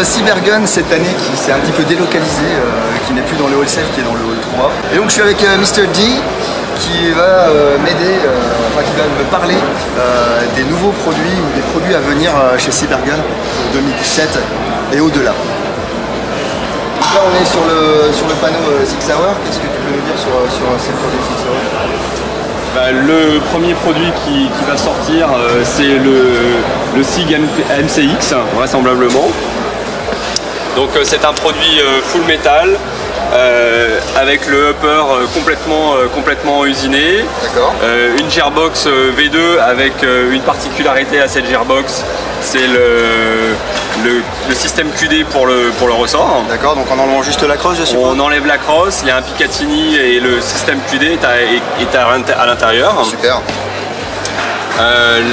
Cybergun cette année qui s'est un petit peu délocalisé, qui n'est plus dans le hall 7, qui est dans le hall 3. Et donc je suis avec Mr. D qui va m'aider, qui va me parler des nouveaux produits ou des produits à venir chez Cybergun pour 2017 et au-delà. Là on est sur le panneau 6 Hour. Qu'est-ce que tu peux nous dire sur ces produits 6 Hour? Le premier produit qui va sortir, c'est le SIG MCX, vraisemblablement. Donc c'est un produit full metal, avec le upper complètement usiné. Une gearbox V2 avec une particularité à cette gearbox, c'est le système QD pour le ressort. D'accord, donc en enlevant juste la crosse, je suppose. On enlève la crosse, il y a un Picatinny et le système QD est à l'intérieur. Super.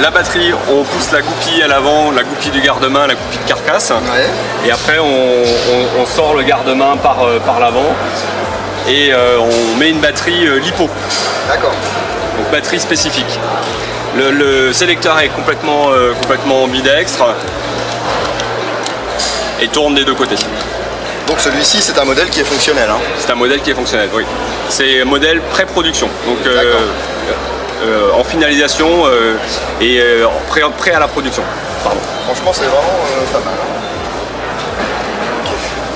La batterie, on pousse la goupille à l'avant, la goupille du garde-main, la goupille de carcasse. Ouais. Et après on sort le garde-main par l'avant et on met une batterie LiPo. D'accord. Donc batterie spécifique. Le sélecteur est complètement ambidextre et tourne des deux côtés. Donc celui-ci c'est un modèle qui est fonctionnel, hein. C'est un modèle qui est fonctionnel, oui. C'est un modèle pré-production. Donc en finalisation et prêt à la production. Pardon. Franchement c'est vraiment pas mal.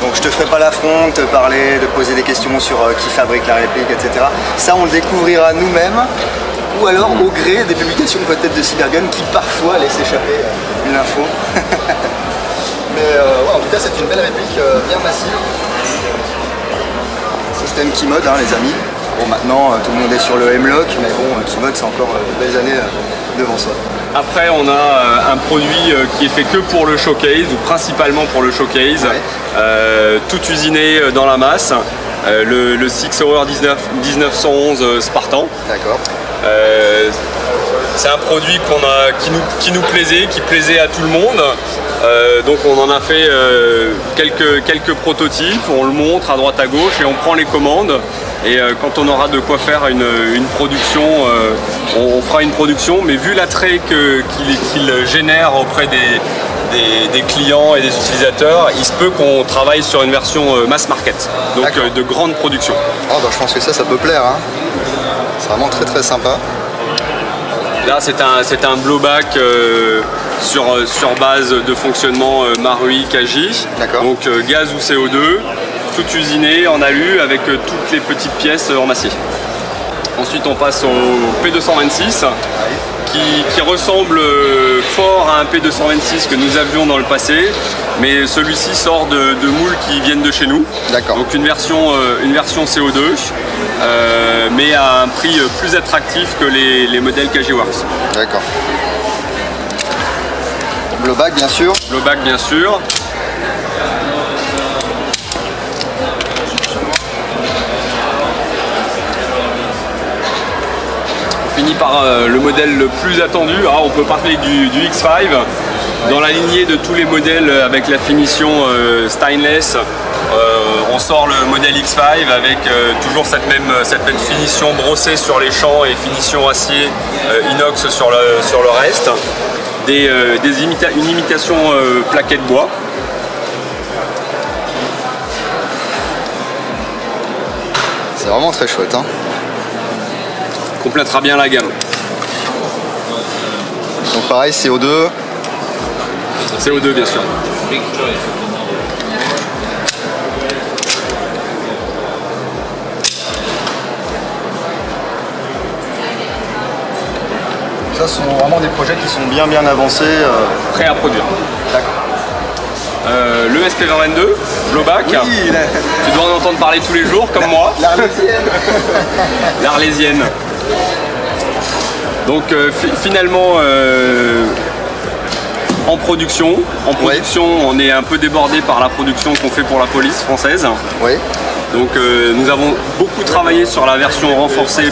Donc je te ferai pas l'affront de te parler, de poser des questions sur qui fabrique la réplique, etc. Ça on le découvrira nous-mêmes, ou alors au gré des publications peut-être de Cybergun qui parfois laissent échapper une info. Mais ouais, en tout cas c'est une belle réplique bien massive. Système Keymode, hein, les amis. Bon, maintenant tout le monde est sur le M-Lock, mais bon, Keymode c'est encore des années devant ça. Après on a un produit qui est fait que pour le showcase, ou principalement pour le showcase, ouais. Tout usiné dans la masse, le 6 Hour 1911 Spartan. D'accord. C'est un produit qui nous plaisait, qui plaisait à tout le monde. Donc on en a fait quelques prototypes, on le montre à droite à gauche et on prend les commandes. Et quand on aura de quoi faire une production, on fera une production, mais vu l'attrait qu'il génère auprès des clients et des utilisateurs, il se peut qu'on travaille sur une version mass market, donc de grande production. Oh, bah, je pense que ça peut plaire, hein. C'est vraiment très très sympa. Là c'est un blowback sur base de fonctionnement Marui KJ, donc gaz ou CO2, tout usiné en alu avec toutes les petites pièces en acier. Ensuite on passe au P226 qui ressemble fort à un P226 que nous avions dans le passé, mais celui-ci sort de moules qui viennent de chez nous. Donc une version CO2, mais à un prix plus attractif que les modèles KJ Works. D'accord. Blowback bien sûr. Blowback bien sûr. On finit par le modèle le plus attendu. Ah, on peut parler du X5. Dans la lignée de tous les modèles avec la finition stainless, on sort le modèle X5 avec toujours cette même finition brossée sur les champs et finition acier inox sur le reste. Une imitation plaquette bois. C'est vraiment très chouette, hein. Complétera bien la gamme. Donc pareil, CO2. CO2 bien sûr. Ça sont vraiment des projets qui sont bien avancés. Prêts à produire. D'accord. Le SP2022, blowback. Oui, tu dois en entendre parler tous les jours comme moi. L'Arlésienne. L'Arlésienne. Donc finalement en production, on est un peu débordé par la production qu'on fait pour la police française. Oui. Donc nous avons beaucoup travaillé sur la version renforcée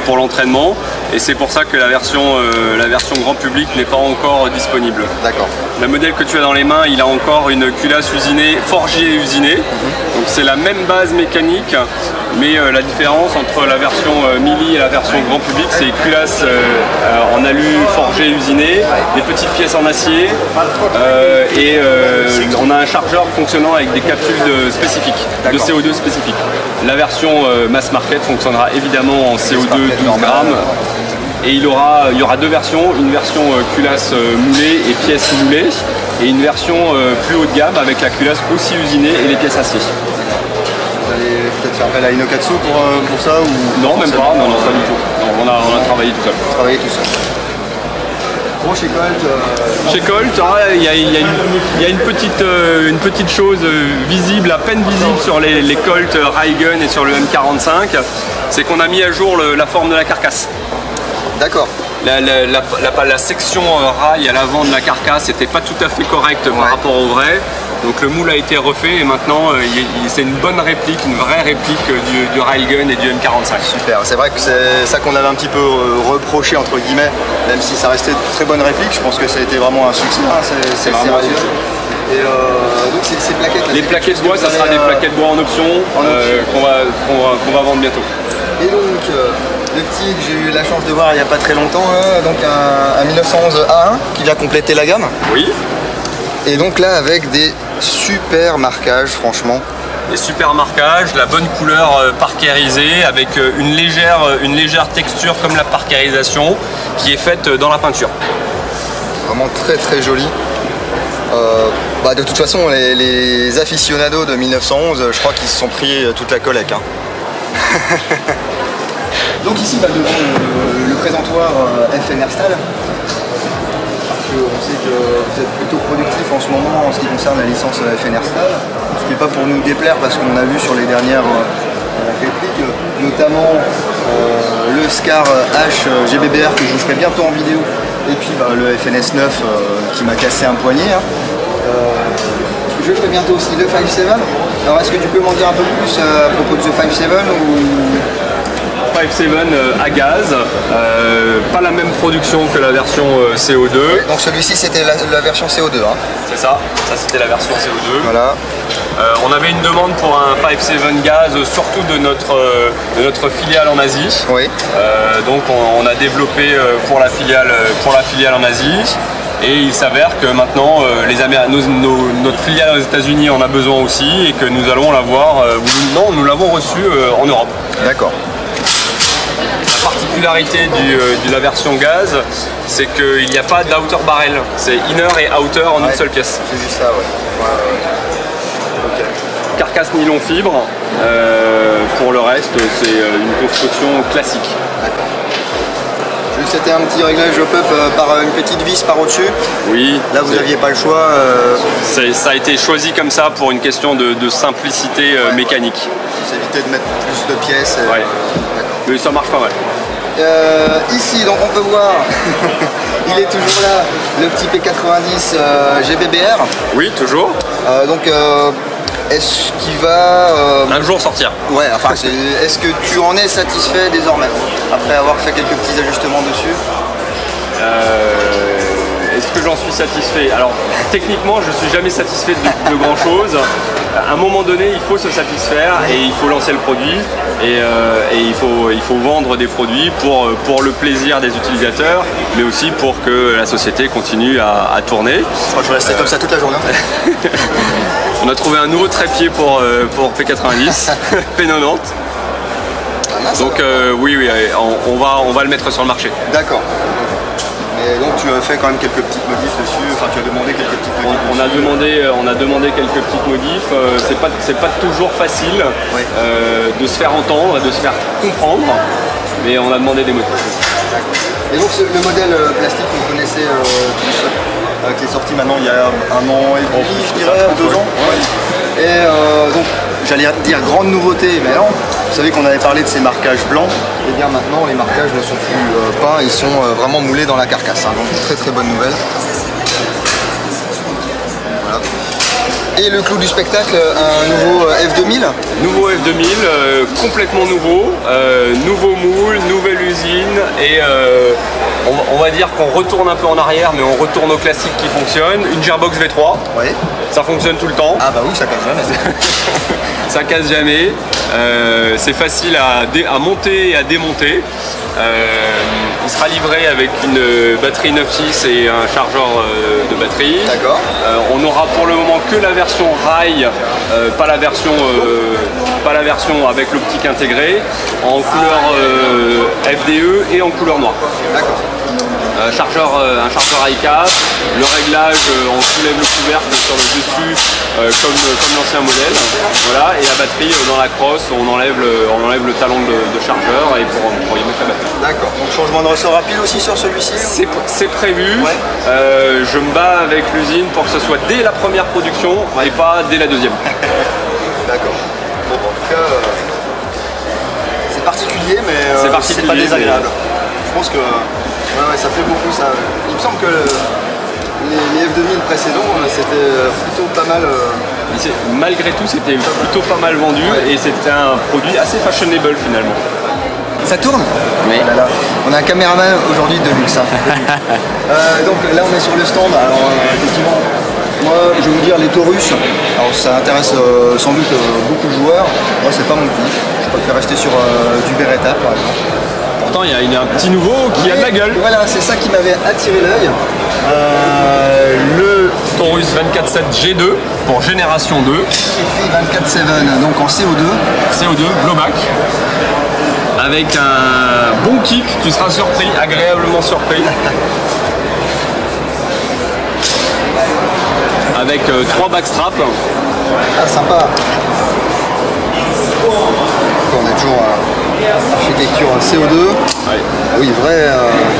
pour l'entraînement, et c'est pour ça que la version grand public n'est pas encore disponible. D'accord. Le modèle que tu as dans les mains, il a encore une culasse usinée, forgée et usinée. Donc c'est la même base mécanique mais la différence entre la version Mili et la version grand public, c'est culasse en alu forgé usiné, des petites pièces en acier et on a un chargeur fonctionnant avec des capsules spécifiques, de CO2 spécifiques. La version mass market fonctionnera évidemment en CO2 12 grammes. Et il y aura deux versions, une version culasse moulée et pièces moulées, et une version plus haut de gamme avec la culasse aussi usinée et les pièces acier. Vous allez peut-être faire appel à Inokatsu pour ça ou... Non, même pas, non, pas du tout. Non, on a travaillé tout seul. Travaillé tout seul. Bon, chez Colt, chez Colt, il y a une petite chose visible, à peine visible sur les Colt Raygun et sur le M45, c'est qu'on a mis à jour la forme de la carcasse. D'accord. La section rail à l'avant de la carcasse n'était pas tout à fait correcte par rapport au vrai. Donc le moule a été refait et maintenant c'est une bonne réplique, une vraie réplique du Railgun et du M45. Super, c'est vrai que c'est ça qu'on avait un petit peu reproché entre guillemets, même si ça restait de très bonne réplique, je pense que ça a été vraiment un succès, hein, c'est vraiment un succès. Et donc ces plaquettes là, les plaquettes de bois, ça sera des plaquettes de bois en option, qu'on va vendre bientôt. Et donc le petit que j'ai eu la chance de voir il n'y a pas très longtemps, donc un 1911 A1 qui vient compléter la gamme. Oui. Et donc là avec des super marquages, franchement. Des super marquages, la bonne couleur parkérisée avec une légère texture comme la parkérisation qui est faite dans la peinture. Vraiment très très joli. De toute façon les aficionados de 1911, je crois qu'ils se sont pris toute la collecte. Hein. Donc ici devant le présentoir FN Airstyle. On sait que vous êtes plutôt productif en ce moment en ce qui concerne la licence FN Airstyle, ce qui n'est pas pour nous déplaire parce qu'on a vu sur les dernières répliques, notamment le Scar H GBBR que je vous ferai bientôt en vidéo, et puis le FNS 9 qui m'a cassé un poignet. Je ferai bientôt aussi le 5.7. Alors est-ce que tu peux m'en dire un peu plus à propos de ce 5.7 ou... 5.7 à gaz, pas la même production que la version CO2. Oui, donc celui-ci c'était la version CO2. Hein. C'est ça c'était la version CO2. Voilà. On avait une demande pour un 5.7 gaz, surtout de notre filiale en Asie. Oui. Donc on a développé pour la filiale en Asie. Et il s'avère que maintenant notre filiale aux États-Unis en a besoin aussi et que nous allons l'avoir. Nous l'avons reçu en Europe. D'accord. La particularité de la version gaz, c'est qu'il n'y a pas d'outer barrel. C'est inner et outer en une seule pièce. C'est juste ça, ouais. Okay. Carcasse nylon fibre. Pour le reste, c'est une construction classique. D'accord. C'était un petit réglage pop par une petite vis par au-dessus. Oui. Là, vous n'aviez pas le choix. Ça a été choisi comme ça pour une question de simplicité mécanique. Ça évitait de mettre plus de pièces. Ouais. Mais ça marche pas mal. Ici, donc on peut voir, il est toujours là, le petit P90 GBBR. Oui, toujours. Est-ce qu'il va... un jour sortir. Ouais, enfin, est-ce que tu en es satisfait désormais, après avoir fait quelques petits ajustements dessus? Est-ce que j'en suis satisfait? Alors, techniquement, je suis jamais satisfait de grand chose. À un moment donné, il faut se satisfaire et il faut lancer le produit et il faut vendre des produits pour le plaisir des utilisateurs, mais aussi pour que la société continue à tourner. Je crois que je vais rester comme ça toute la journée. On a trouvé un nouveau trépied pour P90, P90. Donc oui, on va le mettre sur le marché. D'accord. Et donc tu as fait quand même quelques petites modifs dessus, enfin tu as demandé quelques petites modifs. On a demandé quelques petites modifs. C'est pas toujours facile de se faire entendre et de se faire comprendre, mais on a demandé des modifs. Et donc le modèle plastique que vous connaissez tous, qui est sorti maintenant il y a 1 an et demi, je dirais, 2 ans. Ouais. Et donc j'allais dire grande nouveauté, mais non. Vous savez qu'on avait parlé de ces marquages blancs, et bien maintenant les marquages ne sont plus peints, ils sont vraiment moulés dans la carcasse. Hein, donc très très bonne nouvelle. Voilà. Et le clou du spectacle, un nouveau F2000? Nouveau F2000, complètement nouveau, nouveau moule, nouvelle usine et on va dire qu'on retourne un peu en arrière, mais on retourne au classique qui fonctionne. Une Gearbox V3, ouais. Ça fonctionne tout le temps. Ah bah oui, ça casse jamais. Ça casse jamais. C'est facile à monter et à démonter. Il sera livré avec une batterie 9.6 et un chargeur de batterie. D'accord. On aura pour le moment que la version rail, pas la version avec l'optique intégrée, en couleur FDE et en couleur noire. D'accord. Un chargeur iCap, le réglage, on soulève le couvercle sur le dessus comme l'ancien modèle, voilà, et la batterie dans la crosse, on enlève le talon de chargeur et pour y mettre la batterie. D'accord, donc changement de ressort à pile aussi sur celui-ci? C'est prévu, ouais. Je me bats avec l'usine pour que ce soit dès la première production et pas dès la deuxième. D'accord, bon, en tout cas, c'est particulier mais c'est pas désagréable. Je pense que ouais, ça fait beaucoup ça. Il me semble que les F2000 précédents, c'était plutôt pas mal. Malgré tout, c'était plutôt pas mal vendu, ouais. Et c'était un produit assez fashionable finalement. Ça tourne? Oui. Voilà. On a un caméraman aujourd'hui de luxe. Hein. Donc là, on est sur le stand. Alors, effectivement, moi, je vais vous dire, les Taurus, alors ça intéresse sans doute beaucoup de joueurs. Moi, c'est pas mon kiff. Je préfère rester sur du Beretta, par exemple. Pourtant, il y a un petit nouveau qui a de la gueule. Voilà, c'est ça qui m'avait attiré l'œil. Le Taurus 24-7 G2 pour génération 2. GT 24-7, donc en CO2. CO2, blowback. Avec un bon kick, tu seras surpris, agréablement surpris. Avec 3 backstraps. Ah, sympa. On est toujours architecture CO2. Ouais. Ah oui, vrai,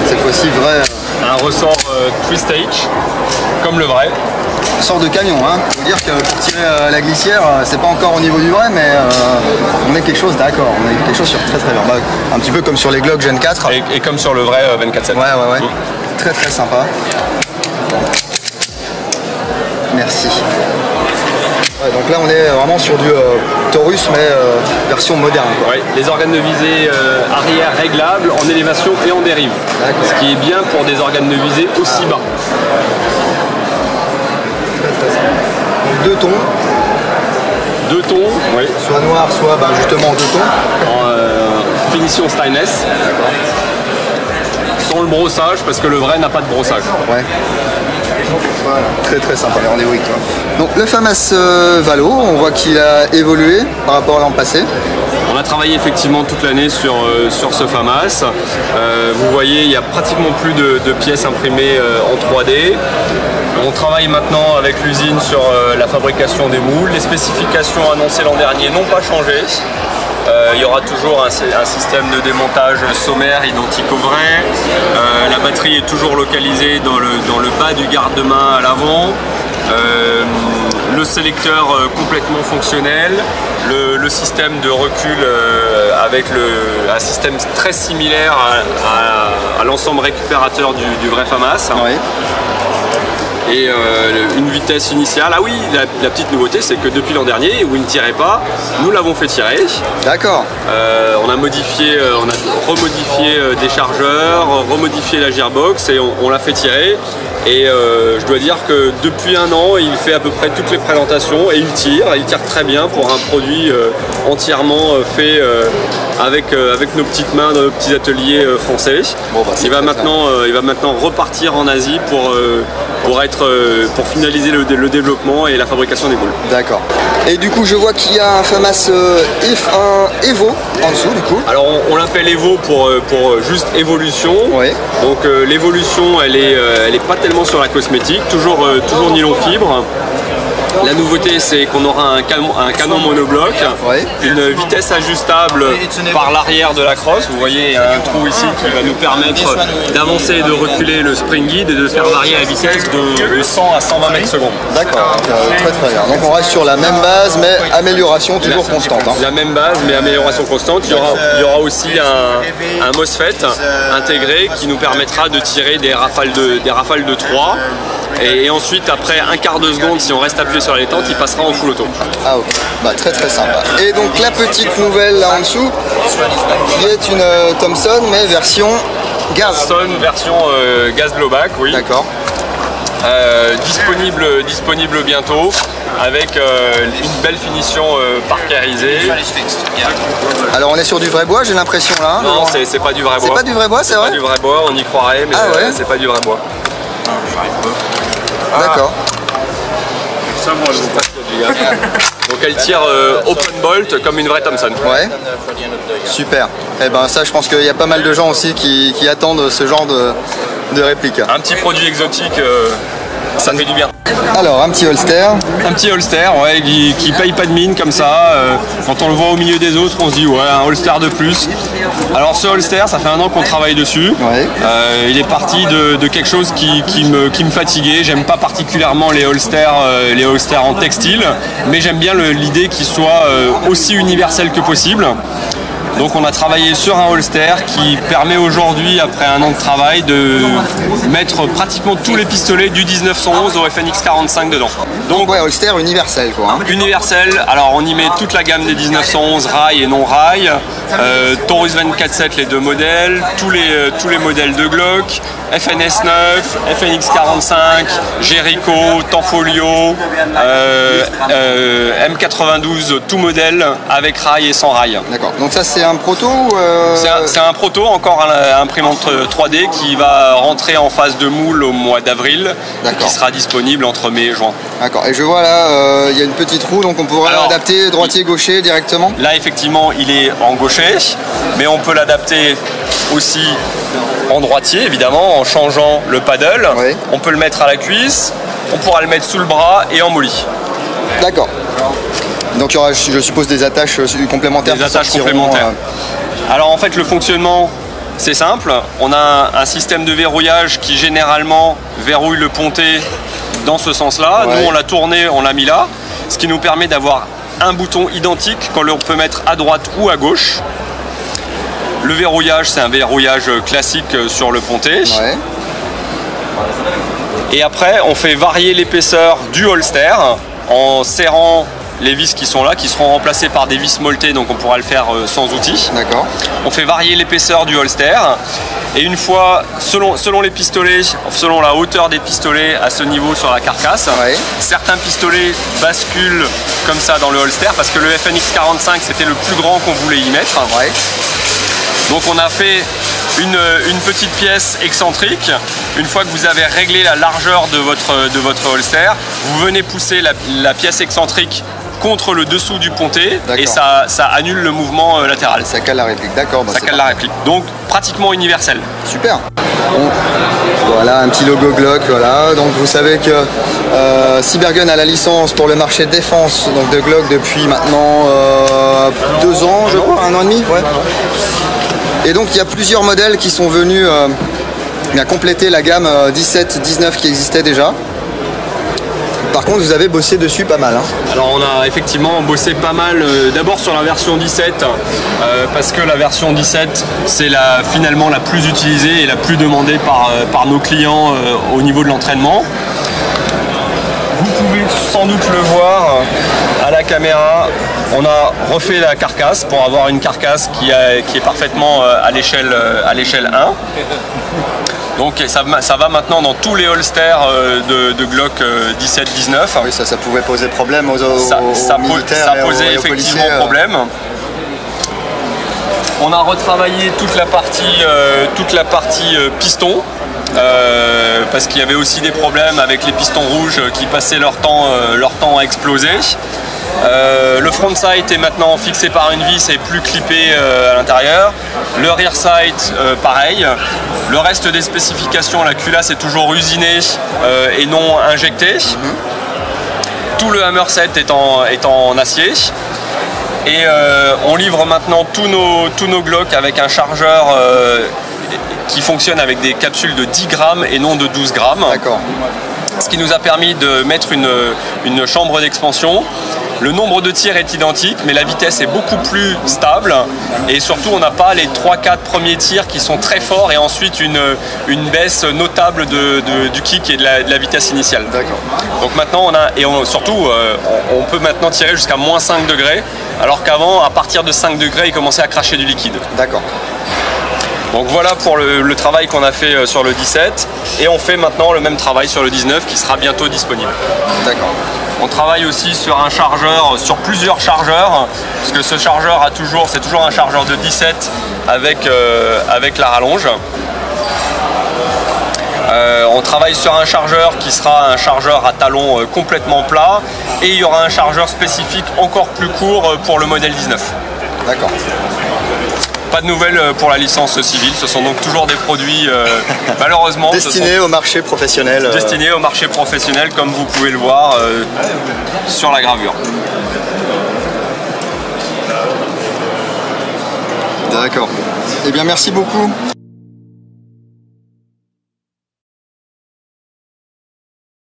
cette fois-ci vrai. Un ressort Twistage, comme le vrai. Sort de camion, hein. Faut dire que pour tirer la glissière, c'est pas encore au niveau du vrai, mais on est quelque chose d'accord. On est quelque chose sur très très bien. Bah, un petit peu comme sur les Glock Gen 4. Et comme sur le vrai 24-7. Ouais. Très très sympa. Merci. Ouais, donc là on est vraiment sur du Taurus mais version moderne. Ouais, les organes de visée arrière réglables en élévation et en dérive. Ce qui est bien pour des organes de visée aussi bas. Donc 2 tons. 2 tons, oui. Soit noir, soit justement 2 tons. En finition stainless. Sans le brossage parce que le vrai n'a pas de brossage. Ouais. Voilà. Très très sympa, on est oui. Donc le FAMAS Valo, on voit qu'il a évolué par rapport à l'an passé. On a travaillé effectivement toute l'année sur ce FAMAS. Vous voyez, il n'y a pratiquement plus de pièces imprimées en 3D. On travaille maintenant avec l'usine sur la fabrication des moules. Les spécifications annoncées l'an dernier n'ont pas changé. Il y aura toujours un système de démontage sommaire identique au vrai. La batterie est toujours localisée dans le bas du garde-main à l'avant. Le sélecteur complètement fonctionnel. Le système de recul avec un système très similaire à l'ensemble récupérateur du vrai FAMAS. Oui. Et une vitesse initiale. Ah oui, la petite nouveauté, c'est que depuis l'an dernier, où il ne tirait pas, nous l'avons fait tirer. D'accord. On a remodifié des chargeurs, remodifié la gearbox et on l'a fait tirer. Et je dois dire que depuis un an, il fait à peu près toutes les présentations et il tire très bien pour un produit entièrement fait avec nos petites mains dans nos petits ateliers français. Bon, bah, il va maintenant repartir en Asie pour finaliser le développement et la fabrication des moules. D'accord. Et du coup, je vois qu'il y a un FAMAS F1 Evo en dessous du coup. Alors on l'appelle Evo pour juste évolution. Ouais. Donc l'évolution, elle est pas tellement sur la cosmétique, toujours nylon fibre. La nouveauté, c'est qu'on aura un canon monobloc, ouais. Une vitesse ajustable par l'arrière de la crosse. Vous voyez, il y a un trou ici qui va nous permettre d'avancer et de reculer le spring guide et de faire varier la vitesse de 100 à 120 mètres secondes. D'accord, très très bien. Donc on reste sur la même base, mais amélioration toujours constante. Hein. La même base, mais amélioration constante. Il y aura aussi un MOSFET intégré qui nous permettra de tirer des rafales de 3. Et ensuite, après un quart de seconde, si on reste appuyé sur la détente, il passera en full auto. Ah ok, bah, très très sympa. Et donc la petite nouvelle là en dessous, qui est une Thomson mais version gaz. Thomson version gaz blowback, oui. D'accord. Disponible bientôt avec une belle finition parkérisée. Alors on est sur du vrai bois, j'ai l'impression là. Hein, non, c'est pas du vrai bois. C'est pas du vrai bois, c'est vrai? C'est pas du vrai bois, on y croirait, mais ouais, c'est pas du vrai bois. D'accord. Donc elle tire open bolt comme une vraie Thomson. Ouais. Super. Et ben ça, je pense qu'il y a pas mal de gens aussi qui attendent ce genre de réplique. Un petit produit exotique, ça fait du bien. Alors un petit holster. Un petit holster, ouais, qui paye pas de mine comme ça. Quand on le voit au milieu des autres, on se dit ouais, un holster de plus. Alors ce holster, ça fait 1 an qu'on travaille dessus. Ouais. Il est parti de quelque chose qui me fatiguait. J'aime pas particulièrement les holsters en textile, mais j'aime bien l'idée qu'il soit aussi universel que possible. Donc on a travaillé sur un holster qui permet aujourd'hui, après 1 an de travail, de mettre pratiquement tous les pistolets du 1911 au FNX 45 dedans. Donc ouais, holster universel quoi. Hein. Universel, alors on y met toute la gamme des 1911 rail et non rail, Taurus 24-7 les 2 modèles, tous les modèles de Glock, FNS 9, FNX 45, Jericho, Tanfoglio, M92, tout modèle avec rail et sans rail. D'accord, donc ça c'est un proto ou C'est un proto, encore à imprimante 3D qui va rentrer en phase de moule au mois d'avril, qui sera disponible entre mai et juin. D'accord, et je vois là, il y a une petite roue, donc on pourrait l'adapter droitier-gaucher directement. Là effectivement il est en gaucher, mais on peut l'adapter aussi en droitier évidemment, en changeant le paddle. Ouais. On peut le mettre à la cuisse, on pourra le mettre sous le bras et en molly. D'accord. Donc il y aura, je suppose, des attaches complémentaires. Des attaches complémentaires. Alors en fait le fonctionnement c'est simple, on a un système de verrouillage qui généralement verrouille le pontet dans ce sens-là. Ouais. Nous on l'a tourné, on l'a mis là, ce qui nous permet d'avoir un bouton identique qu'on peut mettre à droite ou à gauche. Le verrouillage c'est un verrouillage classique sur le pontet. Ouais. Et après on fait varier l'épaisseur du holster en serrant les vis qui sont là, qui seront remplacées par des vis molletées, donc on pourra le faire sans outils. D'accord. On fait varier l'épaisseur du holster et une fois, selon les pistolets, selon la hauteur des pistolets à ce niveau sur la carcasse, certains pistolets basculent comme ça dans le holster parce que le FNX 45 c'était le plus grand qu'on voulait y mettre. Donc on a fait une petite pièce excentrique. Une fois que vous avez réglé la largeur de votre holster, vous venez pousser la pièce excentrique contre le dessous du pontet et ça annule le mouvement latéral. Ça cale la réplique, d'accord. Bah ça cale la réplique. Donc pratiquement universel. Super. Bon, voilà un petit logo Glock, voilà. Donc vous savez que Cybergun a la licence pour le marché de défense donc de Glock depuis maintenant 2 ans, je crois, 1 an et demi. Ouais. Et donc il y a plusieurs modèles qui sont venus compléter la gamme 17-19 qui existait déjà. Par contre, vous avez bossé dessus pas mal. Hein. Alors on a effectivement bossé pas mal, d'abord sur la version 17, parce que la version 17, c'est finalement la plus utilisée et la plus demandée par nos clients au niveau de l'entraînement. Vous pouvez sans doute le voir à la caméra, on a refait la carcasse pour avoir une carcasse qui est parfaitement à l'échelle 1. Donc ça va maintenant dans tous les holsters de Glock 17-19. Oui, ça pouvait poser problème aux militaires. Ça posait effectivement problème. On a retravaillé toute la partie piston. Parce qu'il y avait aussi des problèmes avec les pistons rouges qui passaient leur temps à exploser. Le front sight est maintenant fixé par une vis et plus clippé à l'intérieur. Le rear sight pareil. Le reste des spécifications, la culasse est toujours usinée et non injectée. Tout le hammer set est en acier. Et on livre maintenant tous nos Glock avec un chargeur qui fonctionne avec des capsules de 10 grammes et non de 12 grammes. D'accord. Ce qui nous a permis de mettre une chambre d'expansion Le nombre de tirs est identique, mais la vitesse est beaucoup plus stable. Et surtout, on n'a pas les 3-4 premiers tirs qui sont très forts et ensuite une baisse notable du kick et de la vitesse initiale. D'accord. Donc maintenant, surtout, on peut maintenant tirer jusqu'à moins 5 degrés, alors qu'avant, à partir de 5 degrés, il commençait à cracher du liquide. D'accord. Donc voilà pour le travail qu'on a fait sur le 17 et on fait maintenant le même travail sur le 19 qui sera bientôt disponible. D'accord. On travaille aussi sur un chargeur, sur plusieurs chargeurs, parce que ce chargeur c'est toujours un chargeur de 17 avec la rallonge. On travaille sur un chargeur qui sera un chargeur à talon complètement plat et il y aura un chargeur spécifique encore plus court pour le modèle 19. D'accord. Pas de nouvelles pour la licence civile, ce sont donc toujours des produits malheureusement destinés au marché professionnel. Destinés au marché professionnel comme vous pouvez le voir sur la gravure. D'accord. Eh bien merci beaucoup.